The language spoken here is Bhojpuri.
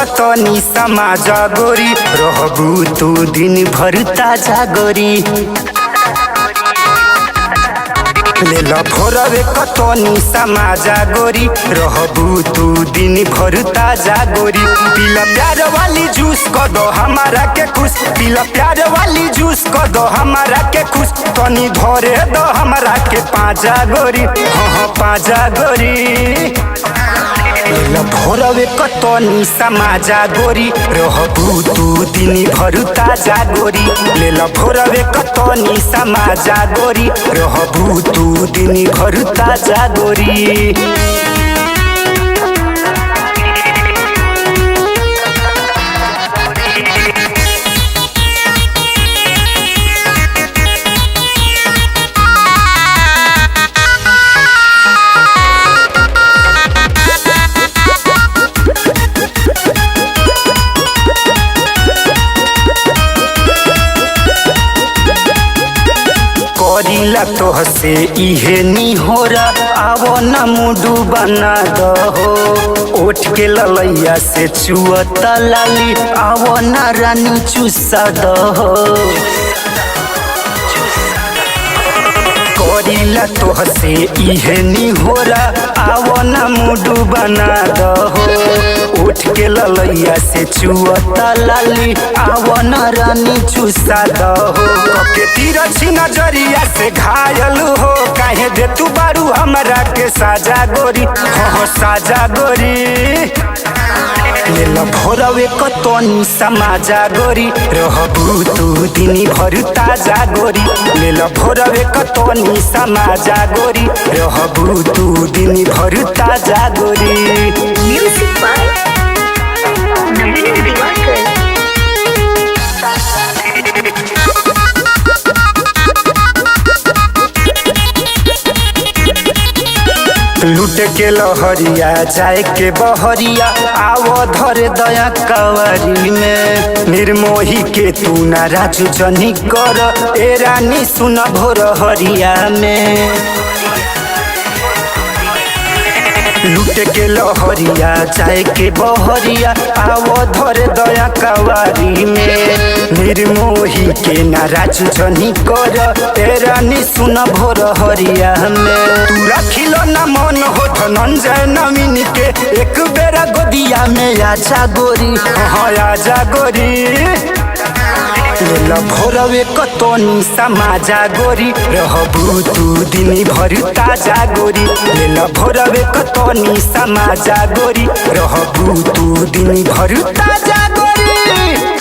कतनी समाजा गोरी रहबू तू दिन भर ताजा गोरी लेल भोरवे कतनी समाजा गोरी रहबू तू दिन भर ताजा गोरी पीला प्यार वाली जूस कर दो हमारा के खुश पीला प्यार वाली जूस कर दो हमारा के खुश तनी धरे दो हमारा के पाजा गोरी हाँ पाजा गोरी भोरवे कतनी समाजा गोरी रहबू तू दिन भर ताजा गोरी लेल भोरवे कतनी समाजा गोरी रहबू तू दिन भर ताजा गोरी करीला तोहसे इहे निहोरा आवो न मुडू बना दहो ओठ के ललैया से चुअता लाली आवो न रानी चूसा दहो करीला तोहसे इहे निहोरा आवो न मुडू बना दहो उठ के ललैया से चुअता लाली आवो न रानी चूसा दहो के तिरछी नजरिया से घायल हो काहे दे तू बारू हमरा के साजा गोरी हो साजा गोरी लेल भोरवे कतनी समाजा गोरी रहबू तू दिन भर ताजा गोरी लेल भोरवे कतनी समाजा गोरी रहबू तू दिन भर ताजा गोरी म्यूजिक बाय नवीन दिवाकर। लूट के लहरिया जाए के बहरिया आवो धर दया कवरी में निर्मोही के तू ना राजू जनी कर ए रानी सुन भोर हरिया में लूट के लहरिया जाए के बहरिया आवो धर दया कवारी में निर्मोही के ना राजू जनी कर ए रानी सुन भोर हरिया में तू रखिलो ना मन हो धनंजय नवीन के एक बेरा गोदिया में आजा गोरी हाँ आजा गोरी लेल भोरवे कतनी समाजा गोरी रहबू तू दिन भर ताजा गोरी लेल भोरवे कतनी समाजा गोरी रहबू तू दिन भर ताजा गोरी।